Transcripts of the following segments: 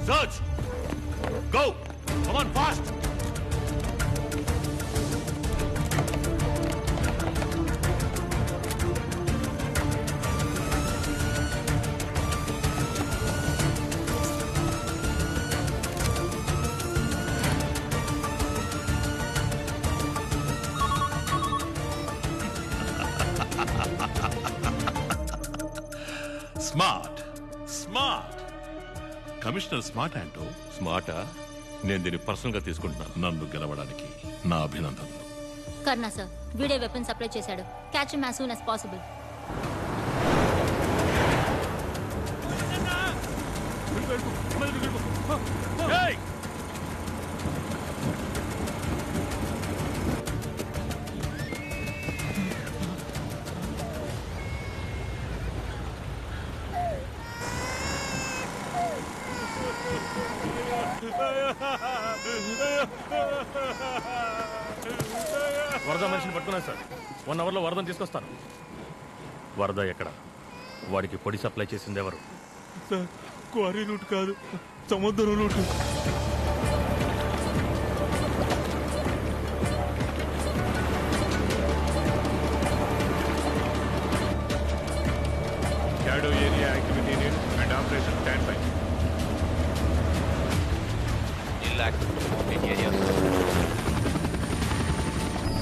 Search! Go! Come on, fast! Smart smart commissioner smart అంటూ స్మార్టా? నేను దీన్ని పర్సనల్ గా తీసుకుంటున్నాను. నన్ను గెలవడానికి నా అభినందనలు. కర్ణా సార్ వీడే వెపన్ సప్లై చేశాడు. Catch him as soon as possible. Hey! వరద మనిషిని పట్టుకున్నాను సార్. 1 అవర్లో వరదను తీసుకొస్తాను. వరద ఎక్కడ? వాడికి పొడి సప్లై చేసింది ఎవరు? సార్ క్వారీ రూట్ కాదు, సముద్రం route. Shadow area activity unit and operation standby. in area.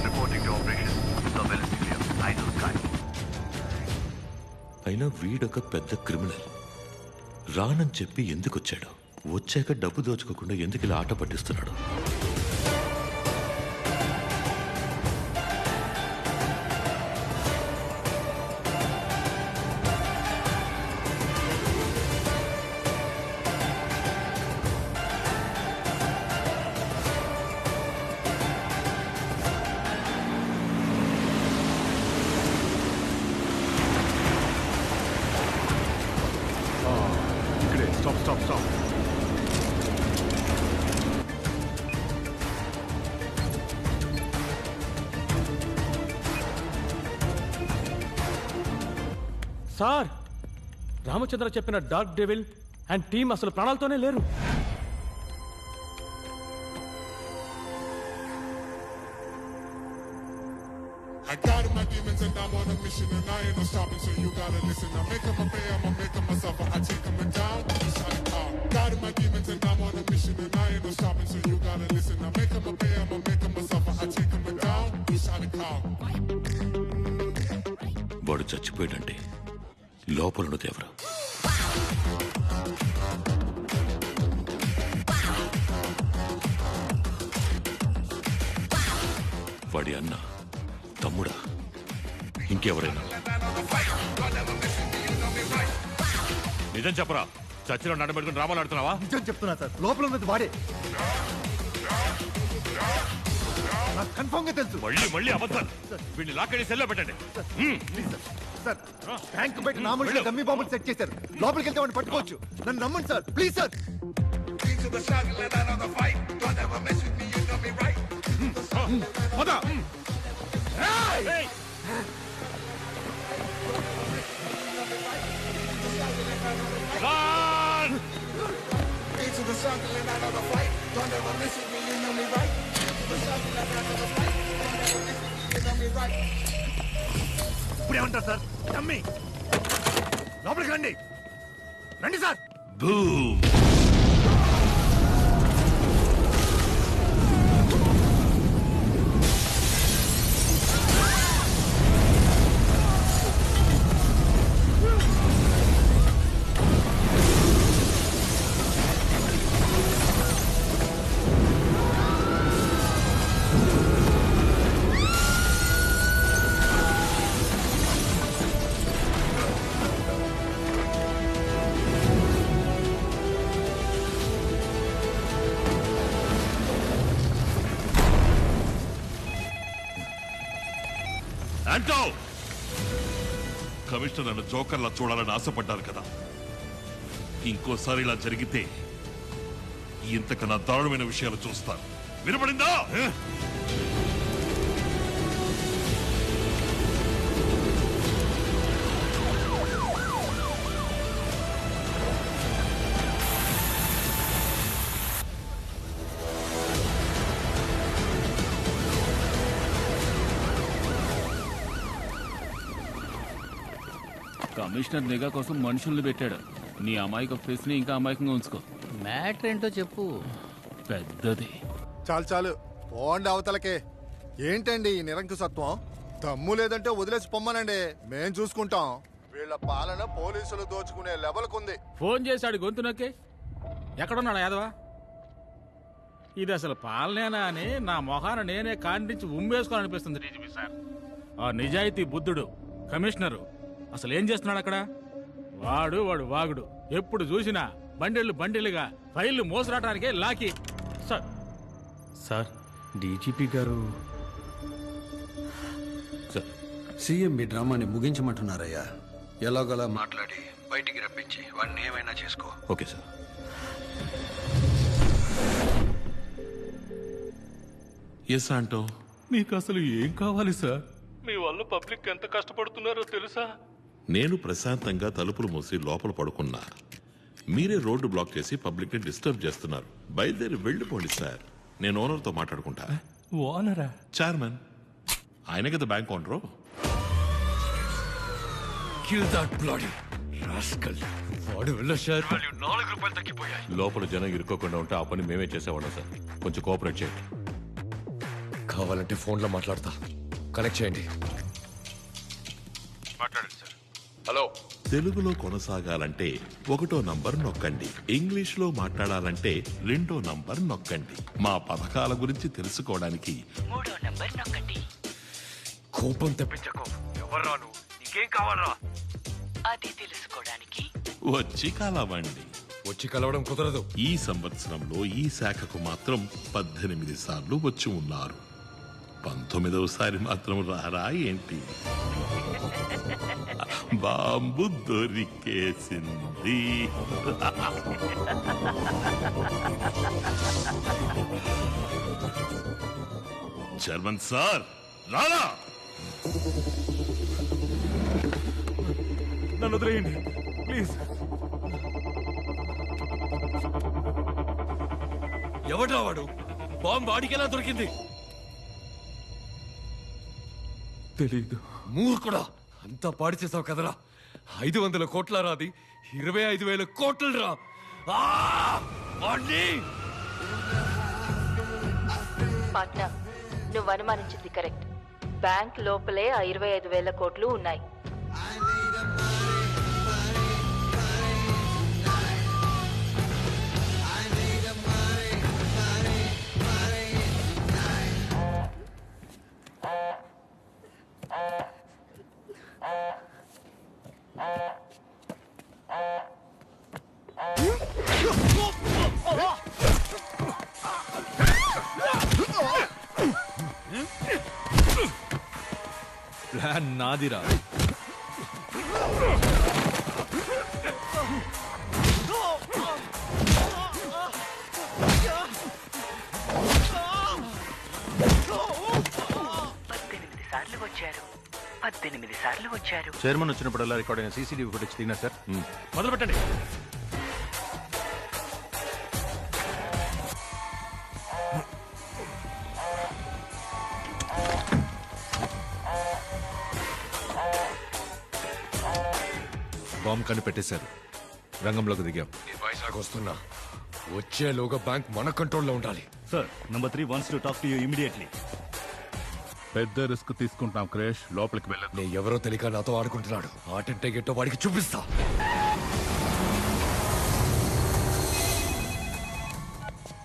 Reporting to operation. Surveillance clear. Idle sky. అయినా వీడొక పెద్ద క్రిమినల్. రానని చెప్పి ఎందుకు వచ్చాడు? వచ్చాక డబ్బు దోచుకోకుండా ఎందుకు ఇలా ఆట పట్టిస్తున్నాడు? Stop. సార్, రామచంద్ర చెప్పిన డార్క్ డెవిల్ అండ్ టీమ్ అసలు ప్రాణాలతోనే లేరు. I got my demons and I'm on a mission and I ain't no stopping, so you gotta listen. I make them a pay, I'ma make them myself, I take them down, shut it down. Got my demons and I'm on a mission and I ain't no stopping, so you gotta listen. I make them a pay, I'ma make them myself, I take them down, shut it down. వాడు చచ్చిపోయాడంటే లోపల ఉన్నది ఎవరు? వాడి అన్న, తమ్ముడా, ఇంకెవరైనా? నిజం చెప్పరా, చర్చిలో నడబెట్టుకుని డ్రామాలు ఆడుతున్నావా? నిజం చెప్తున్నా సార్, లోపల ఉన్నది వాడే. నాకు కన్ఫర్మ్ గా తెలుసు. మళ్ళీ అబద్ధాలు. వీడిని లాక్కడి సెల్లో పెట్టండి. ప్లీజ్ సార్, ట్యాంక్ బయట నామూలుగా డమ్మీ బాంబులు సెట్ చేశారు. లోపలికి వెళ్తే వాడిని పట్టుకోవచ్చు. నన్ను నమ్మండి సార్, ప్లీజ్ సార్. ఇప్పుడు ఏమంటారు సార్? డమ్మీ లోపలికి రండి, రండి సార్. బూమ్. అంటో కమిషనర్ నన్ను జోకర్లా చూడాలని ఆశపడ్డారు కదా. ఇంకోసారి ఇలా జరిగితే ఇంతకన్నా దారుణమైన విషయాలు చూస్తాను. వినపడిందా? కమిషనర్ నిఘా కోసం మనుషుల్ని పెట్టాడు. నీ అమాయక ఫేస్ ని ఇంకా అమాయకంగా ఉంచుకో. మ్యాటర్ ఏంటో చెప్పు. పెద్దది. చాలు చాలు పోండి అవతలకే. ఏంటండి ఈ నిరంకుశత్వం? దమ్ము లేదంటే వదిలేసి పొమ్మనండి, మేం చూసుకుంటాం. వీళ్ళ పాలన పోలీసులు దోచుకునే లెవెల్కుంది. ఫోన్ చేశాడు గొంతు నొక్కి. ఎక్కడున్నాడు యాదవా? ఇది అసలు పాలనేనా అని నా మొహాన నేనే కాండించి ఉమ్మేసుకోవాలనిపిస్తుంది డీజీపీ సార్. ఆ నిజాయితీ బుద్ధుడు కమిషనరు అసలు ఏం చేస్తున్నాడు అక్కడ? వాడు వాగుడు. ఎప్పుడు చూసినా బండిలుగా ఫైళ్లు మోసరాటానికే లాకి. సార్ సార్ డీజీపీ గారు సార్ సీఎం మీ డ్రామాని ముగించమంటున్నారయ్యా. ఎలాగోలా మాట్లాడి బయటికి రప్పించి వాడిని ఏమైనా చేసుకో. Okay sir. ఎస్ ఆంటో. మీకు అసలు ఏం కావాలి సార్? మీ వల్ల పబ్లిక్ ఎంత కష్టపడుతున్నారో తెలుసా? నేను ప్రశాంతంగా తలుపులు మూసి లోపల పడుకున్నా. మీరే రోడ్డు బ్లాక్ చేసి పబ్లిక్ ని డిస్టర్బ్ చేస్తున్నారు. బయలుదేరి వెళ్ళిపోండి సార్. నేను ఓనర్తో మాట్లాడుకుంటా. ఓనరా? చైర్మన్ ఆయన కదా బ్యాంక్ ఓనరు. లోపల జనం ఇరుక్కోకుండా ఉంటే ఆ పని మేమే చేసేవాళ్ళం సార్. కొంచెం కోఆపరేట్ చేయండి. కావాలంటే ఫోన్లో మాట్లాడతా, కనెక్ట్ చేయండి. హలో. తెలుగులో కొనసాగాలంటే 1వ నంబర్ నొక్కండి. ఇంగ్లీష్ లో మాట్లాడాలంటే 2వ నంబర్ నొక్కండి. మా పథకాల గురించి తెలుసుకోవడానికి 3వ నంబర్ నొక్కండి. కోపం తెప్పించకు. ఎవర్రా నువ్వు? నీకేం కావాలరా? అది తెలుసుకోవడానికి వచ్చి కలవండి. వచ్చి కలవడం కుదరదు. ఈ సంవత్సరంలో ఈ శాఖకు మాత్రం 18 సార్లు వచ్చి ఉన్నారు. 19వ సారి మాత్రం రారా ఏంటి? బాంబు దొరికేసింది. చైర్మన్ సార్ రారా. నన్ను వదిలేయండి ప్లీజ్. ఎవడ్రా వాడు? బాంబు వాడికెలా దొరికింది? తెలీదు. మూర్ఖుడా, అంతా పాడు చేసావు కదరా. 500 కోట్ల రాది, 25,000 కోట్లు రా. పాట్నా, నువ్వు అనుమానించింది కరెక్ట్. బ్యాంక్ లోపలే ఆ 25,000 కోట్లు ఉన్నాయి. ప్లాన్ నాదిరా. సార్లు వచ్చారు. చైర్మన్ వచ్చినప్పుడల్లా రికార్డ్ అయిన సీసీటీవీ ఫుటేజ్ తీనా సార్? మొదలు పెట్టండి. బాంబు కనిపెట్టేశారు. రంగంలోకి దిగాం. వైజాగ్ వస్తున్నా. వచ్చేలోగా బ్యాంక్ మన కంట్రోల్లో ఉండాలి. Sir number 3 wants to talk to you immediately. పెద్ద రిస్క్ తీసుకుంటాం క్రేష్. లోపలికి వెళ్ళదు. నేను ఎవరో తెలియక నాతో ఆడుకుంటున్నాడు. ఆటంటే గెట్టో వాడికి చూపిస్తా.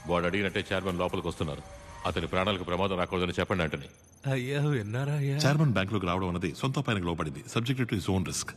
వాడు అడిగినట్టే చైర్మన్ లోపలికి వస్తున్నారు. అతని ప్రాణాలకు ప్రమాదం రాకూడదని చెప్పండి అంటని. అయ్యా విన్నారా? చైర్మన్ బ్యాంక్ లోకి రావడం అన్నది సొంత పైన లోపడింది. Subject to his own risk.